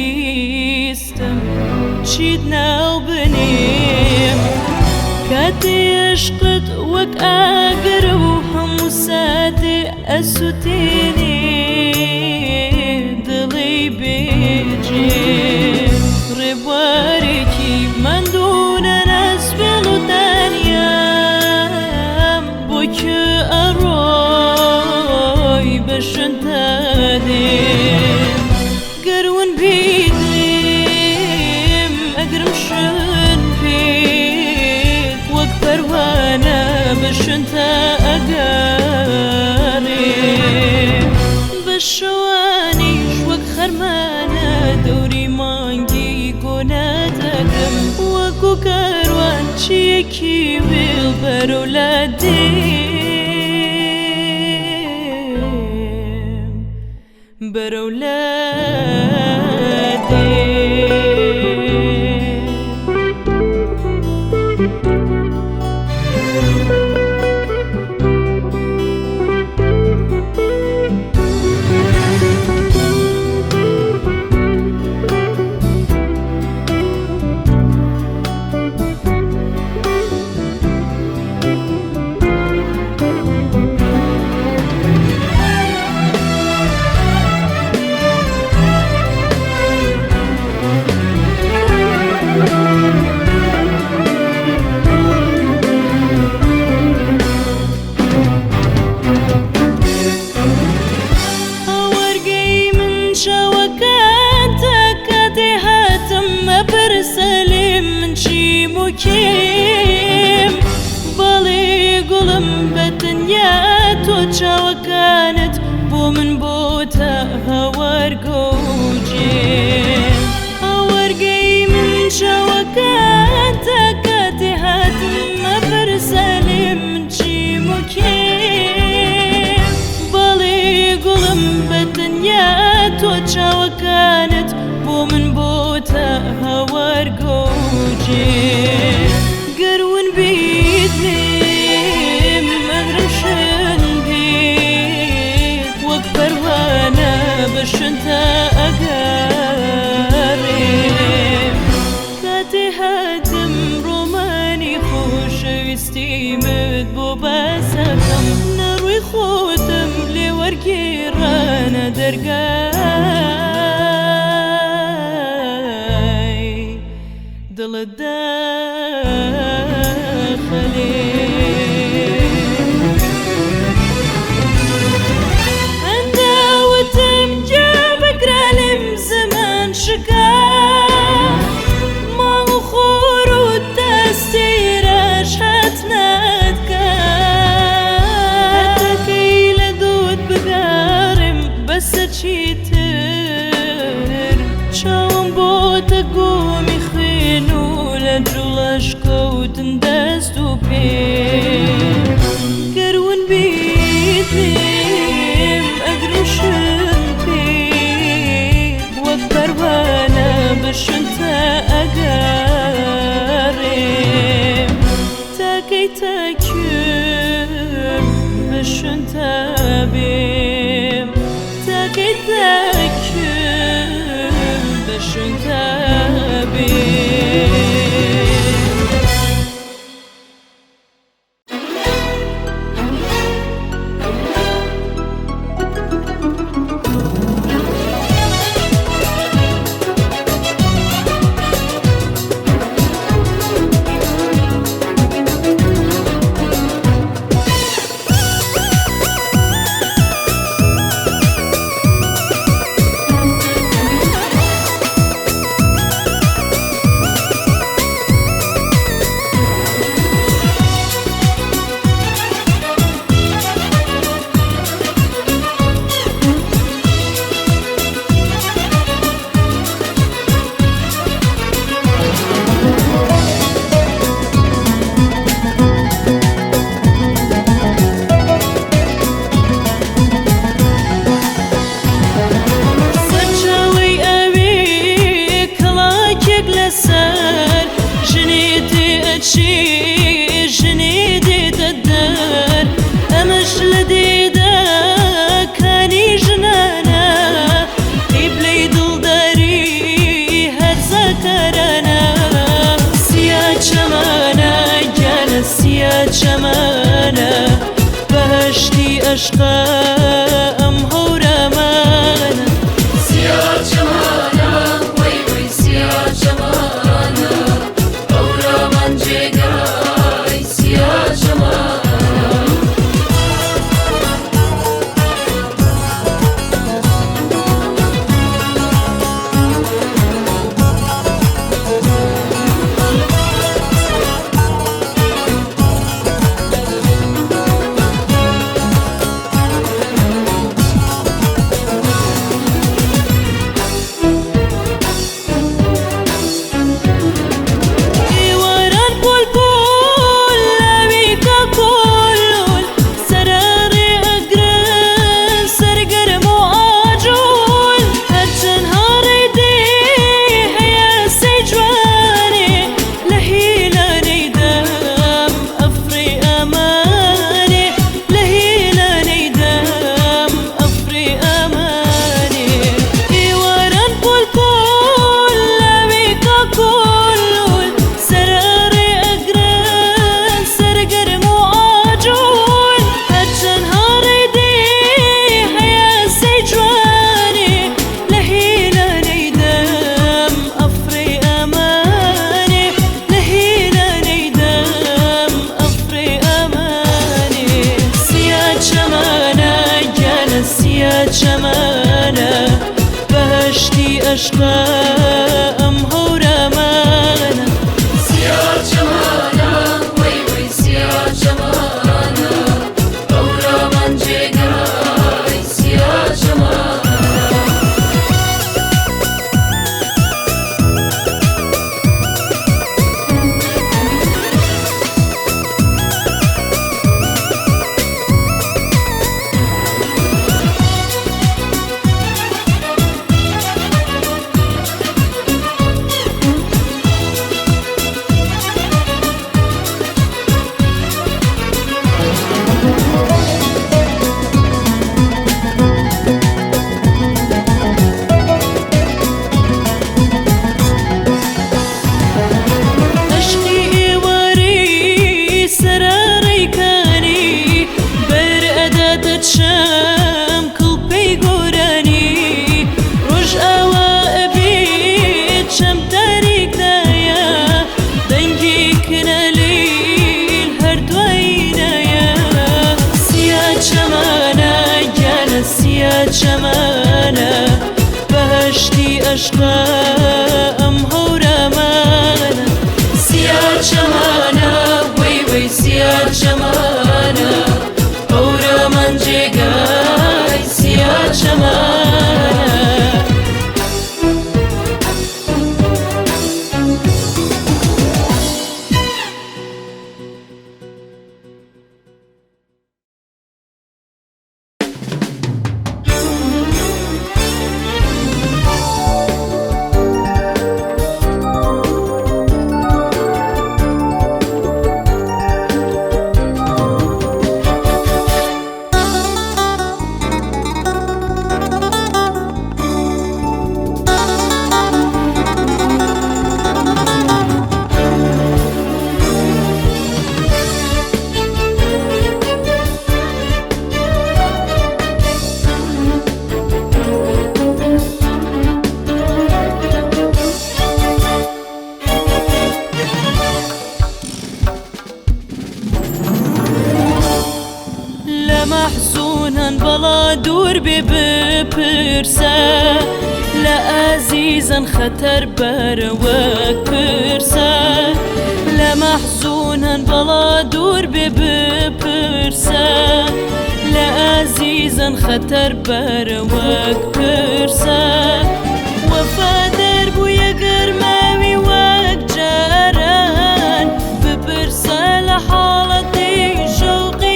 خۆشەویستم چیت ناو بنێم کاتی عشقت وەک ئاگرە و هەموو ساتێ ئەسووتێنێ دڵی بێجێ ڕێبوارێکی ماندوونە ناسوێڵ و دانیام بۆکە ئەڕۆی بەشن تا دێم گەرون بیدێم ئەگرم شن پێت وەک پەروانە بەشن تا ئەگەڕێم بە شەوانیش وەک خەرمانە دەوری مانگی گۆنا دەکەم وەکو کاروان چیەکی وێڵ بەرەو لا دێم بەرەو لا کێم بەڵێ گوڵم بەتەنیا تۆ چاوەکانت بۆ من بۆتە هەوارگە و جێم هەوارگەی من چاوەکانتە کاتێ هاتم مەپرسە لێ من چیم و کێم بەڵێ گوڵم بەتەنیا تۆ چاوەکانت بۆ من بۆتە هەوارگە و جێم گەرون بیدێم ئەگرم شن پێت وەک پەروانە بەشن تا ئەگەڕێم کاتێ هاتم ڕۆمانی خۆشەویستیمت بۆ باسەکەم نەڕووی خۆتم لێ وەرگێڕانە دەرگای دڵت داخەلێ ئەنداوتم جا بگرە لێم زەمان شکا ماڵ و خۆر و دەستێرەش هات ناتکە هەتاکەی لە دووت بگەڕێم بەسەر چیت عشقا ئەم هەورەمانە سیا چەمانە وەی وەی سیا چەمانە هەورەمان جێگای سیا چەمانە چەمانە بەهەشتی عەشقا ئەم هەورەمانە سیا چەمانە وەی وەی سیا چەمانە هەورەمان جێگای سیا چەمانە چەمانە بەهەشتی عەشقا ئەم هەورەمانە سیا چەمانە وەی وەی سیا چەمانە هەورەمان جێگای سیا چەمانە محزونن بەڵا دوور بێ بپرسە لە ئازیزن خەتەر بەرەوەک پرسە لە مەحزونن بەڵا دوور بێ بپرسە لە ئازیزن خەتەر بەرەوەک پرسە وەفادار بوویە گەرماوی وەک جاران بپرسە لە حاڵەتی شەوقی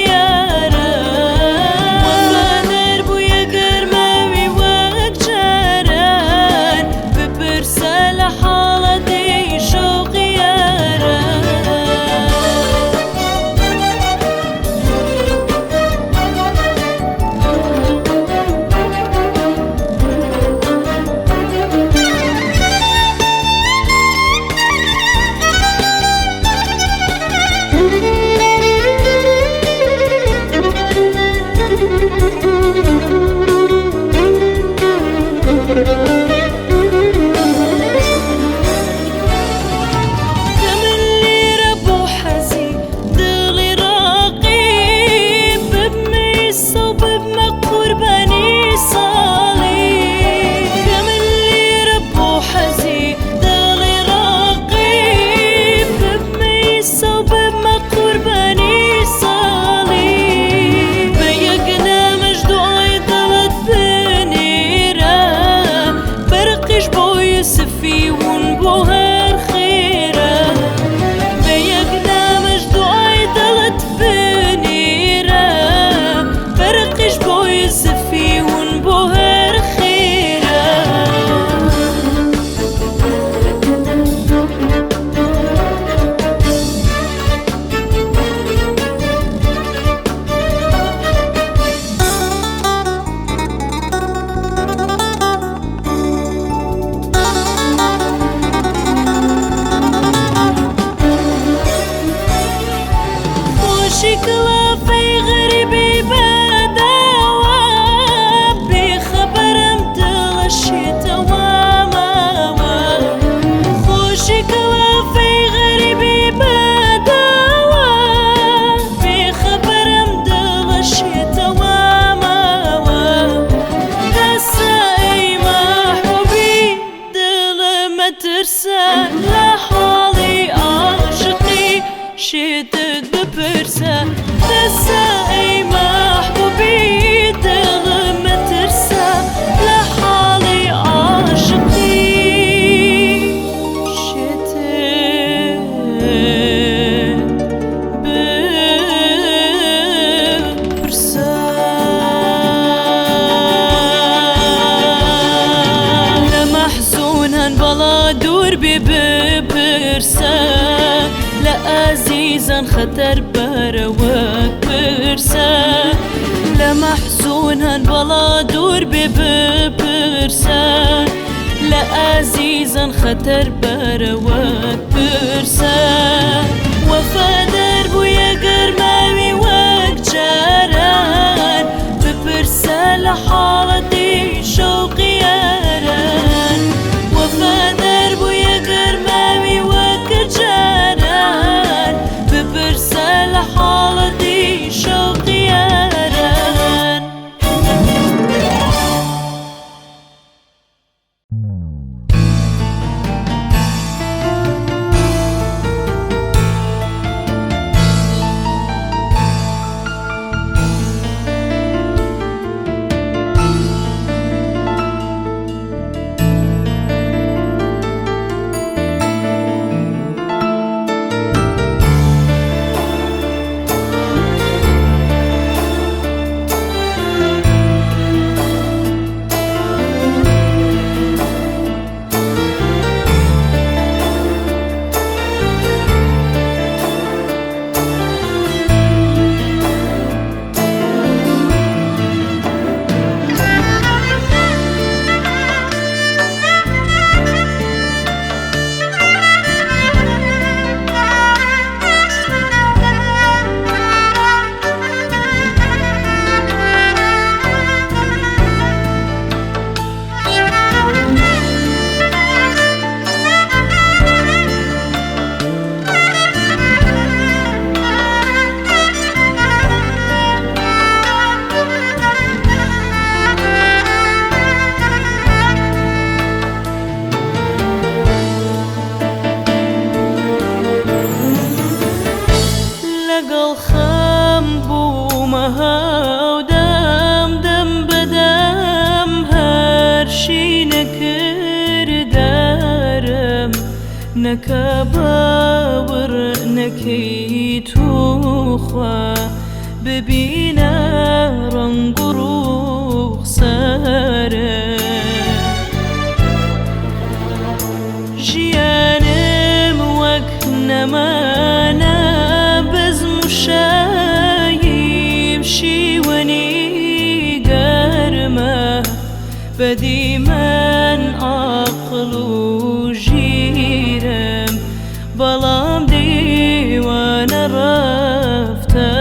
برسە لە ئازیزان خەتەر بەرەوەک برسە لە مەحزونان بەڵا دوور بێ بپرسە لە ئازیزان خەتەر بەرەوەک برسە وەفادار بوویە گەرماوی وەک جاران بپرسە لە حاڵەتی شەوقی یاران وەفادار بوویە گەرماوی وەک جاران بپرسە لە حاڵەتی شەوقی یاران لەگەڵ خەم بوومە هاودەم دەم بەدەم هەرشی نەکردارم نەکە باوەڕ نەکەی توخوا ببینە ڕەنگ و ڕووخسارم ژیانم وەک نەمانە بەزم و شاییم شیوەنی گەرمە بەدیمەن عاقڵ و ژیرم بەڵام دەیوانە ڕەفتارم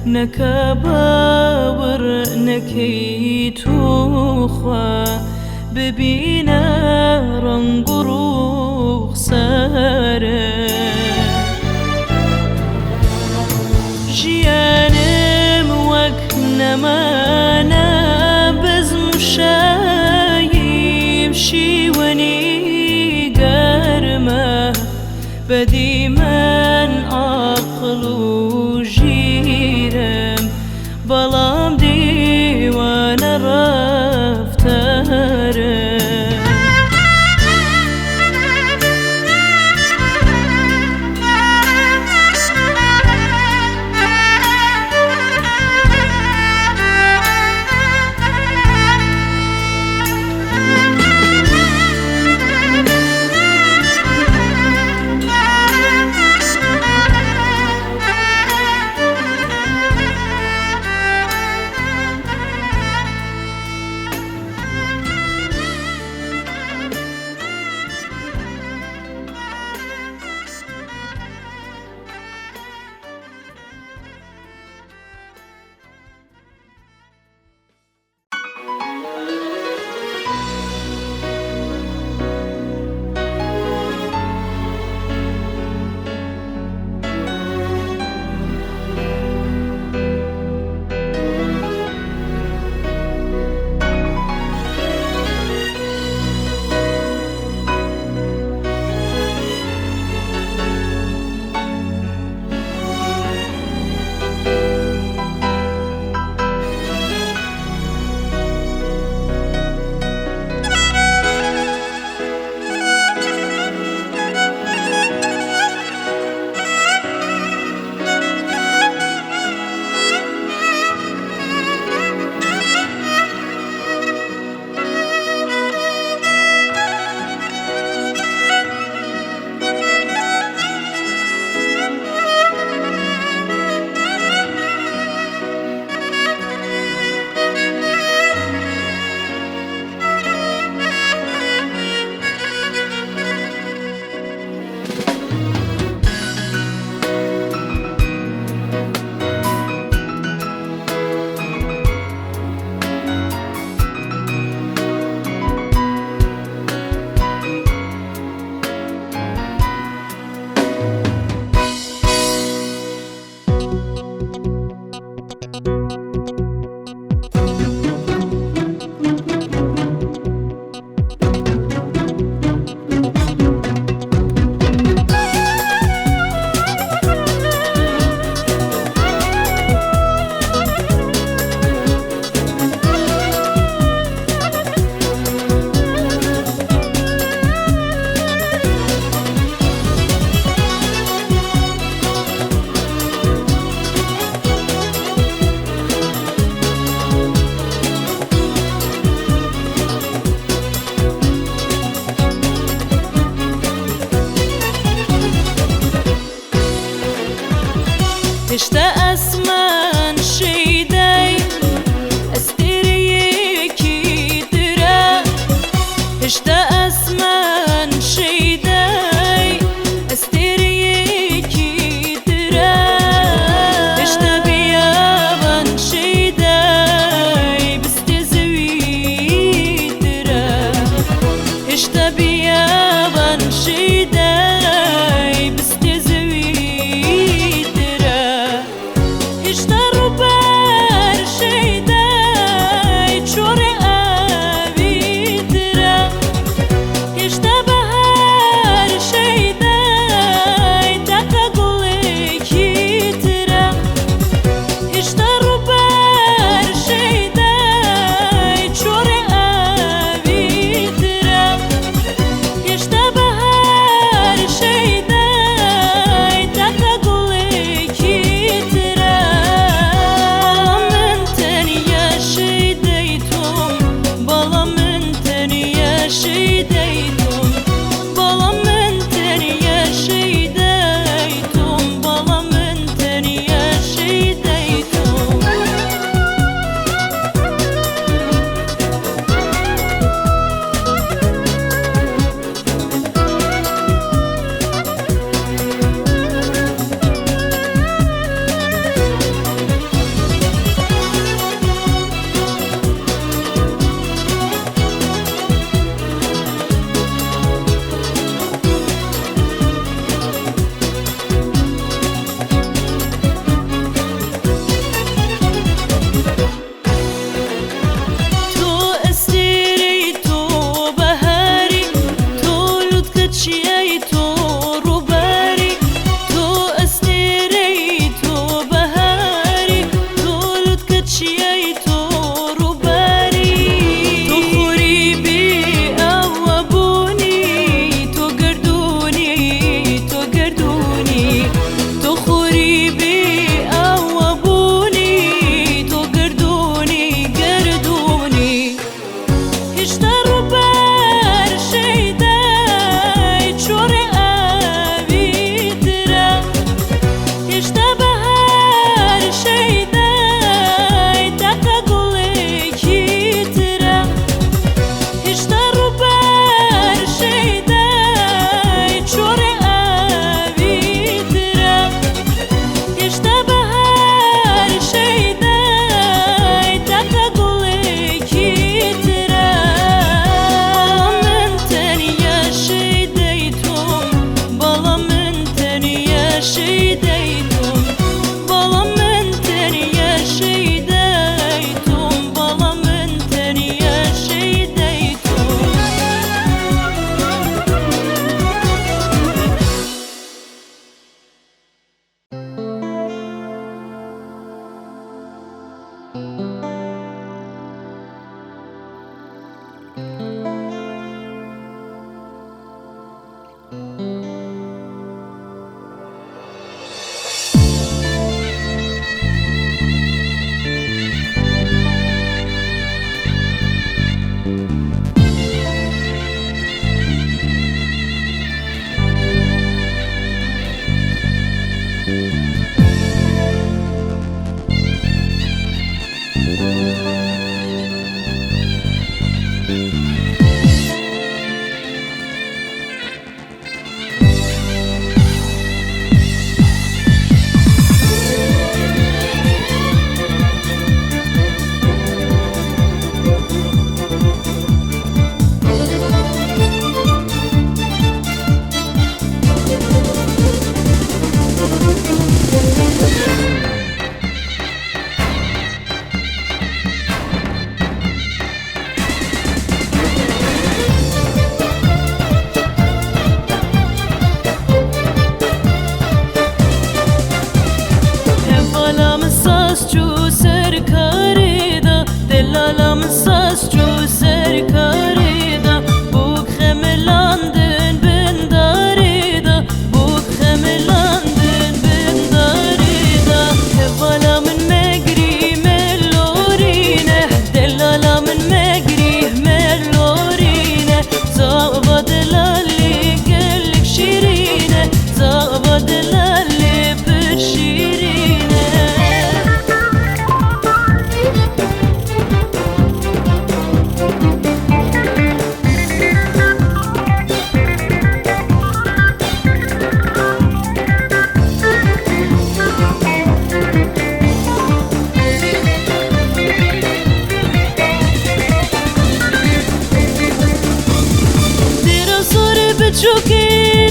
نەکە باوەڕ نەکەی توخوا ببینە ڕەنگ و ڕوخسارە ژیانم وەک نەمانە بەزم و شاییم شیوەنی گەرمە بەدیمەن عاقڵ و ژیرم بەڵام دیوانە ڕەفتارە هێشتا ئاسمان شەیدای ئەستێرەیەکی ترە هێشتا ئاسمان شەیدای ئەستێرەیەکی ترە هێشتا بیابان شەیدای بستێ زەوی ترە هێشتا بیابان شەیدای بستێ زەوی هێشتا ڕووبەر شەیدای چۆرە ئاوی ترە هێشتا بەهار شەیدای تاکە گوڵێکی ترە هێشتا ڕووبەر شەیدای چۆرە ئاوی ترە هێشتا بەهار شەیدای تاکە گوڵێکی ترە ساز چو سرکاری دا دلالم ساز چو سرکاری دا بوک خملاندن بنداری دا بوک خملاندن بنداری دا هوالا من مگری ملورینه دلالا من مگری ملورینه زابا دلالی گلک شیرینه زابا دلالی پر شیرینه بچوکی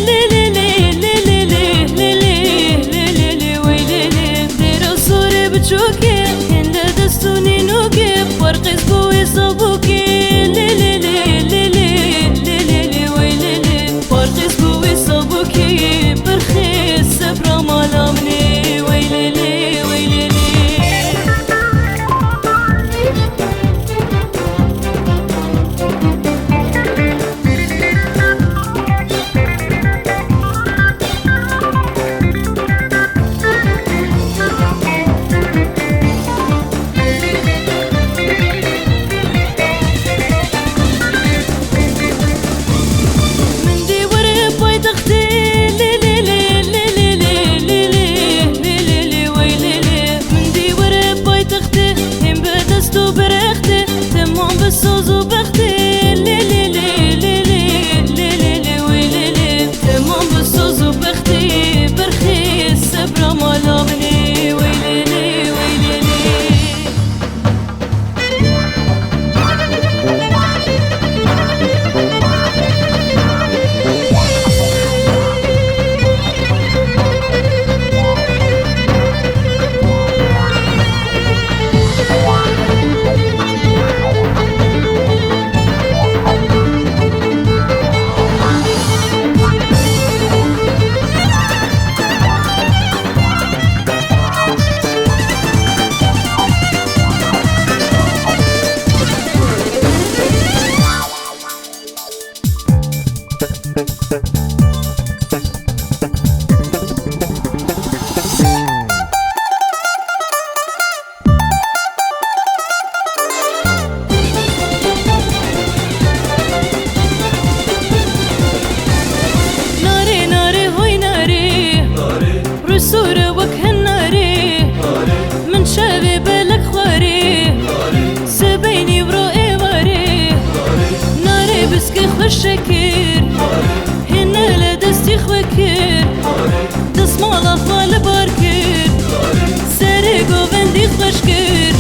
لیلی لیلی لیلی لیلی لیلی لی وی لیلی دیرو سوری بچوکی هند دستونی نوکی فرقیز بوی صبوکی لیلی لیلی لیلی لی وی لیلی فرقیز بوی صبوکی برخی سبرا مالامنی وی لیلی وی لیلی سوزو بختي ليلي ليلي ليلي ويلي تمام بسوزو بختي برخي السبرة مالامني ويلي ويلي سورة وكهناري من شابي بالك خواري سبيني ورائي واري ناري بسكي خوش شكير هنا لدستي خوكير دس مالا خوال باركير ساري قوفندي خوشكير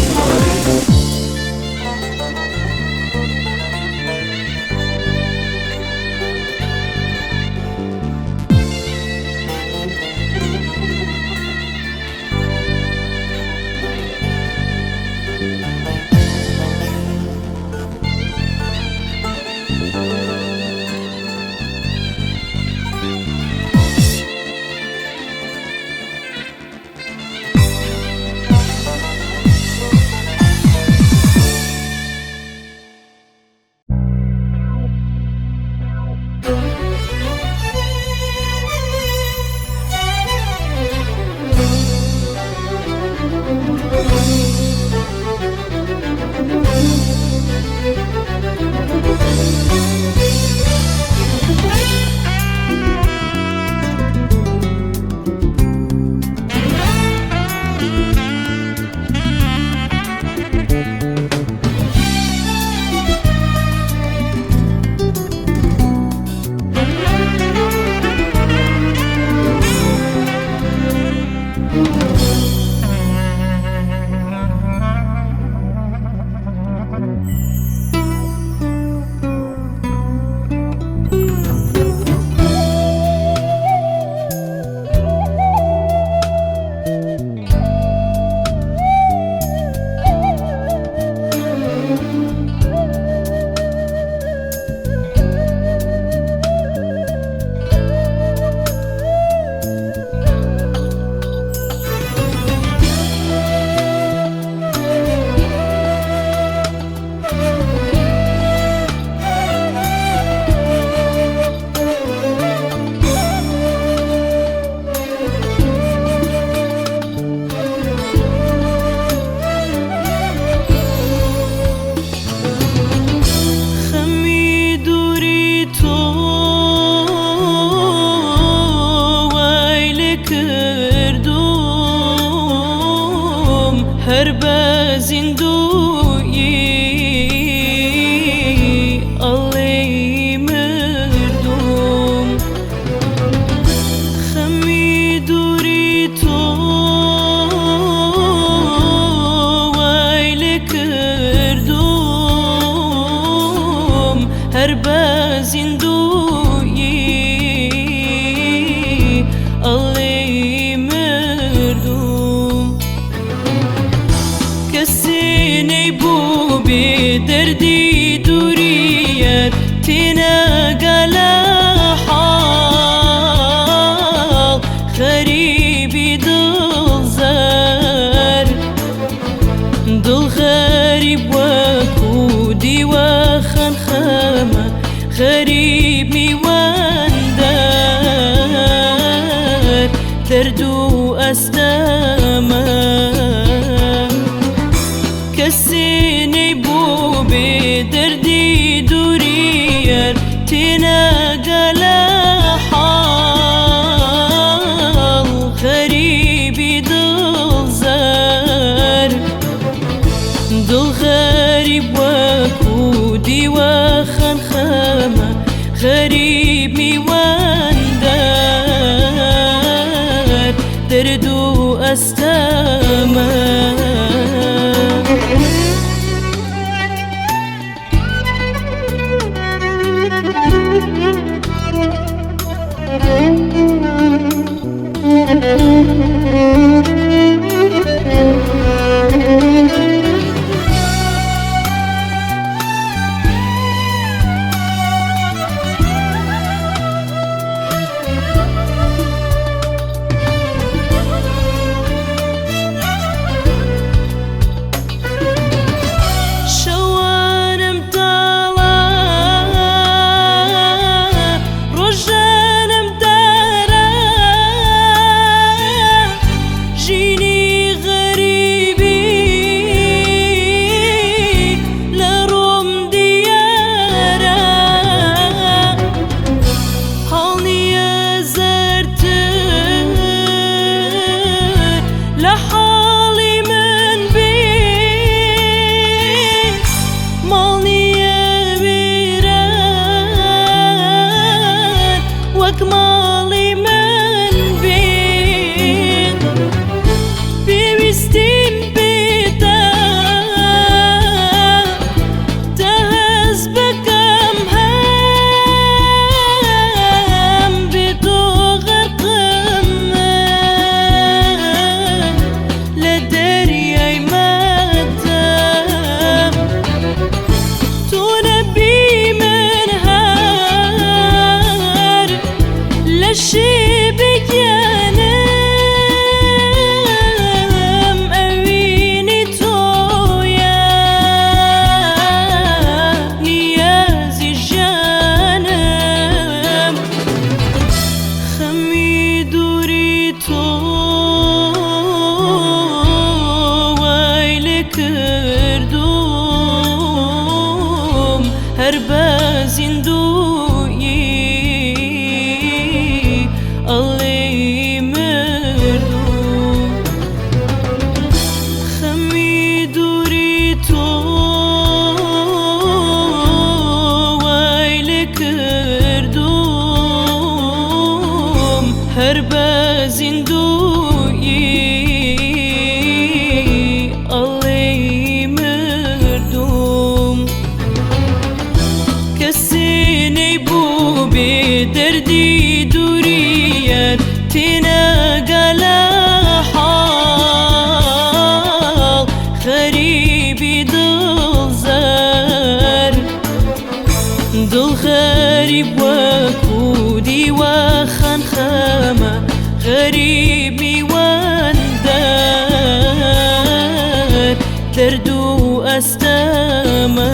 زندوی ئەڵێ مردوم خەمی دووری تۆ وای لێ کردوم هەر بە زندوی ئەڵێ مردوم کەسێ نەیبوو بێ دەردی دووریەت تێنەگا لە حاڵ خەریبی دڵزەر دڵ خەریب وەکو دیوە خەمخەمە خەریب میوەندەر دەرد و ئەستەمە کەسێ نەیبوو بێ دەردی دووریەت تێنەگا لە حاڵ خەریبی دڵزەر دڵ خەریب وەکو دیوە خەمخەمە خەریب میوەندەر دەرد و ئەستەمە ماڵی من بێ پێویستیم بێتە تا هەست بەکەم هەم بێت و غەرقم لە دەریای مەتەم تۆ نەبی من هەر لە شێبگیانم ئەوینی تۆیە نیازی ژیانم خەمی دووری تۆ وای لێ کردوم هەر بە زیندوی ئەڵێ مردوم خەمی دووری تۆ وای لێ کردوم هەر بە زیندوی ئەڵێ مردوم کەسێ نەیبوو بێ دەردی دووریەت تێنەگا لە حاڵ خەریبی دڵزەر دڵ خەریب وەکو دیوە خەمخەمە خەریب میوەندەر دەرد و ئەستەمە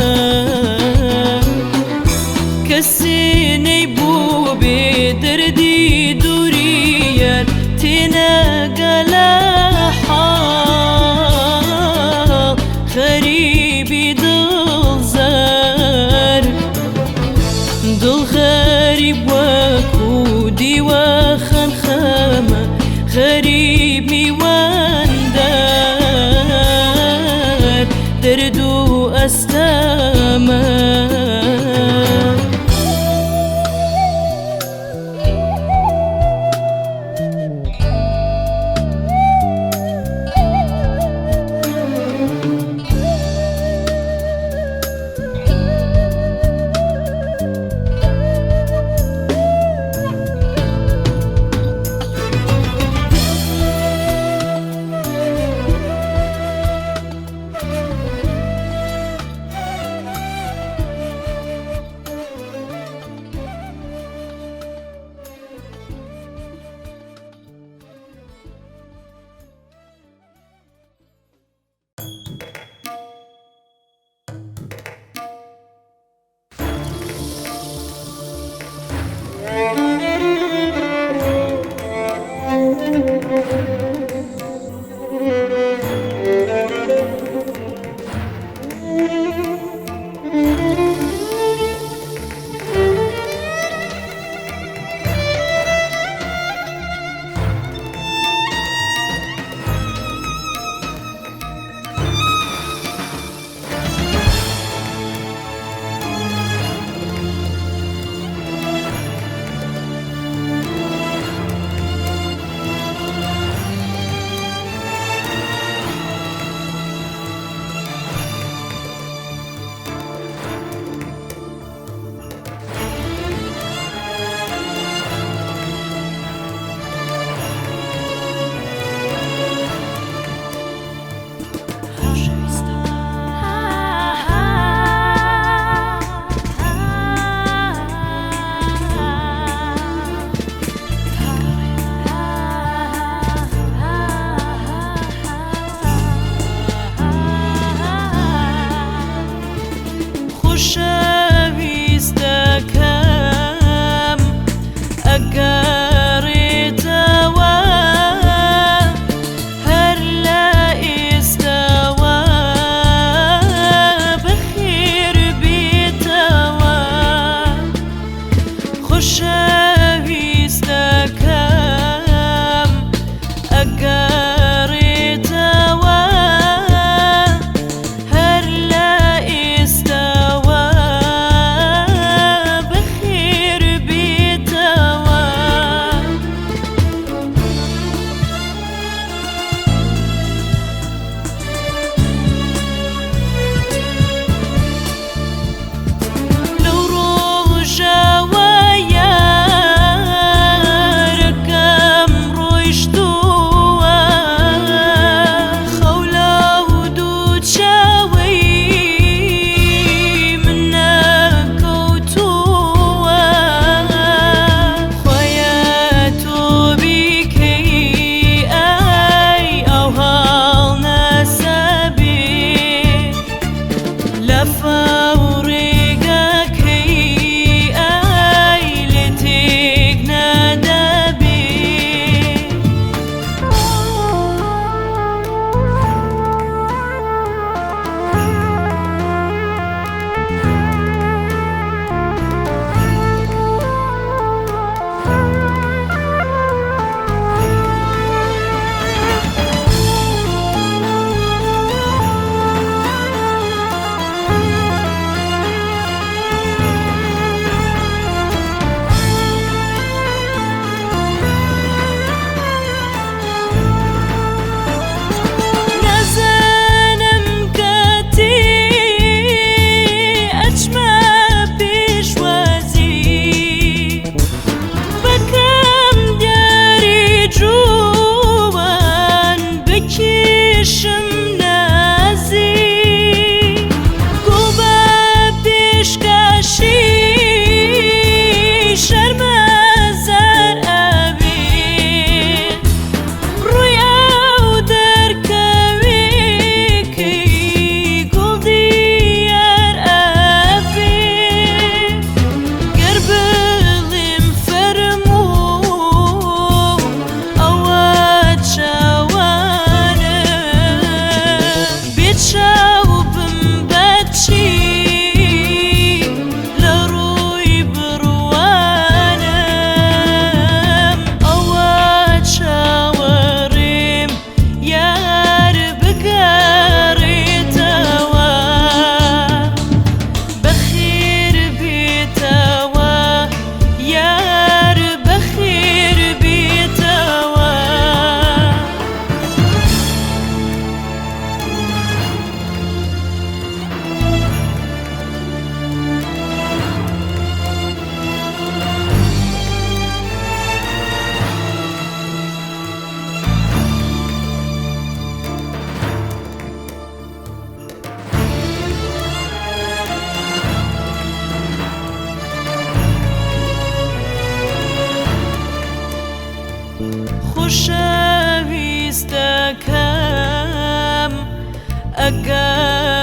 کەسێ نەیبوو بێ دەردی دووریەت تێنەگا لە حاڵ خەریبی دڵزەر دڵ خەریب وەکو دیوە خەمخەمە خەریب میوەندەر ورد وأسلامة.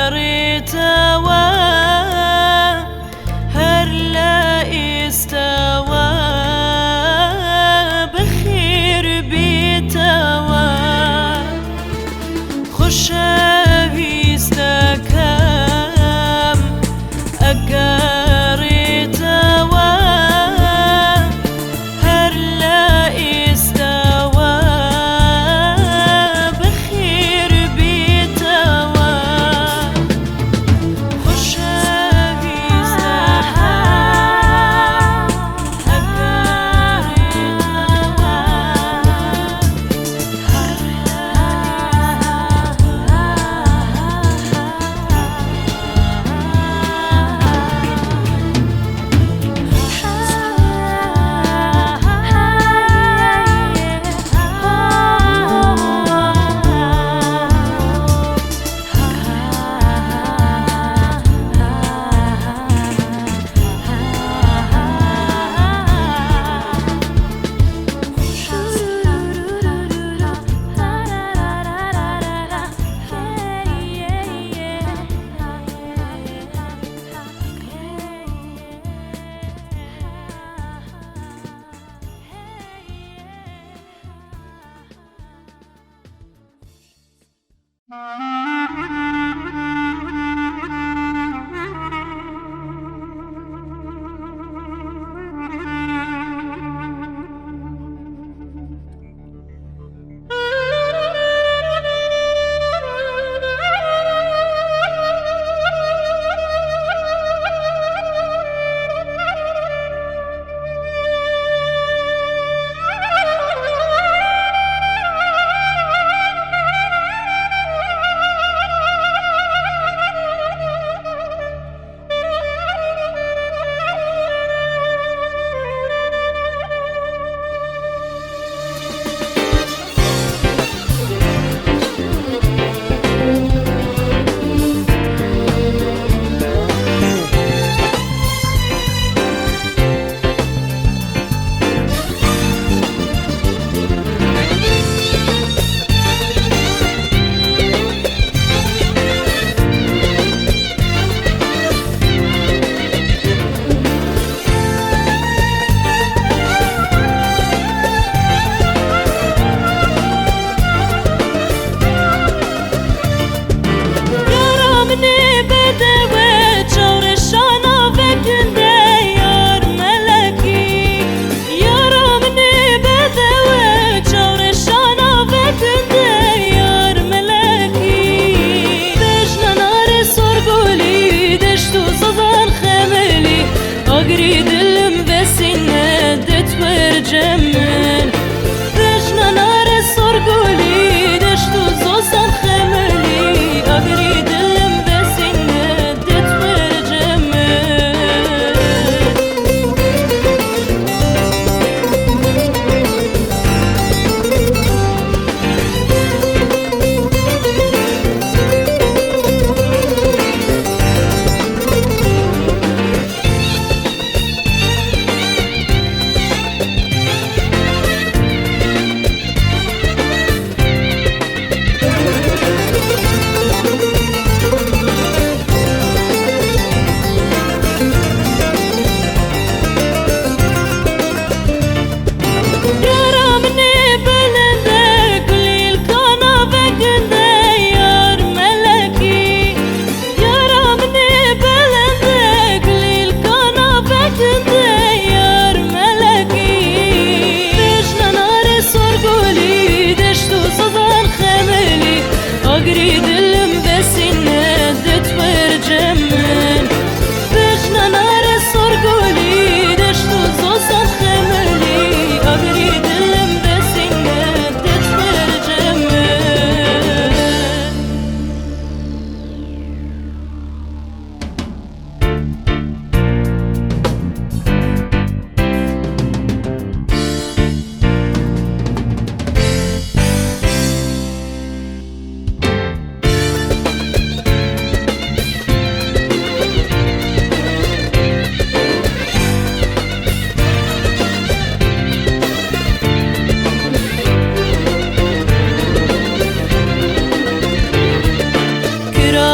أقاريتوا هر لا استوى بخير بيتوا خشابي استكام أقاريتوا هر لا استوى بخير بيتوا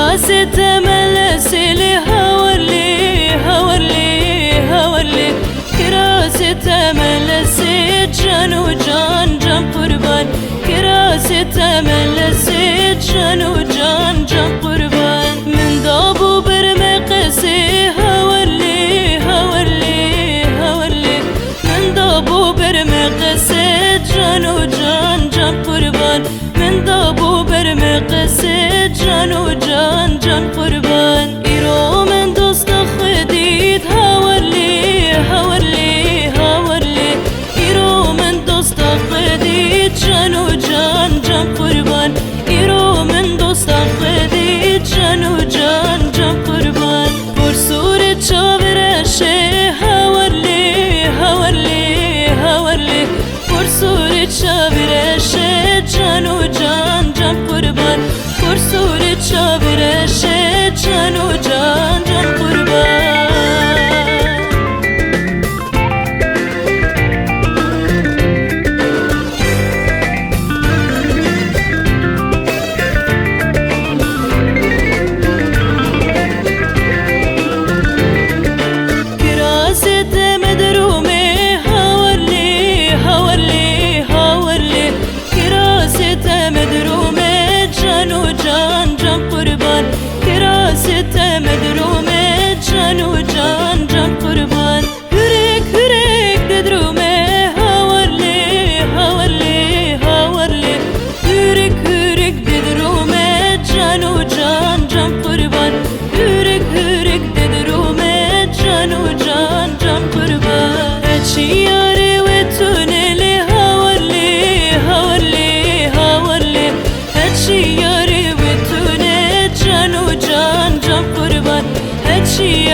كراسي تملسي لي هولي هولي هولي كراسي تملسي جان وجان جان قربان كراسي تملسي جان وجان جان قربان من ضابو برمقسي هولي هولي هولي من ضابو برمقسي جان وجان جان قربان من ضابو برمقسي جان وجان جان قربان إيرو من دوست خديد هولي هولي هولي إيرو من دوست خديد جان وجان جان قربان إيرو من دوست خديد جان وجان جان قربان برسور تشابرشي هولي هولي هولي برسور تشابرشي جان وجان جان قربان برسور تشابرشي جان وجان جان قربان مدرومه جان وجان جان قربان هريك هريك ددرومه هولي هولي هولي هريك هريك ددرومه جان وجان جان قربان هريك هريك ددرومه جان وجان جان قربان هاتشي ياري وتونلي هولي هولي هولي هاتشي ياري وتونلي جان وجان جان قربان هاتشي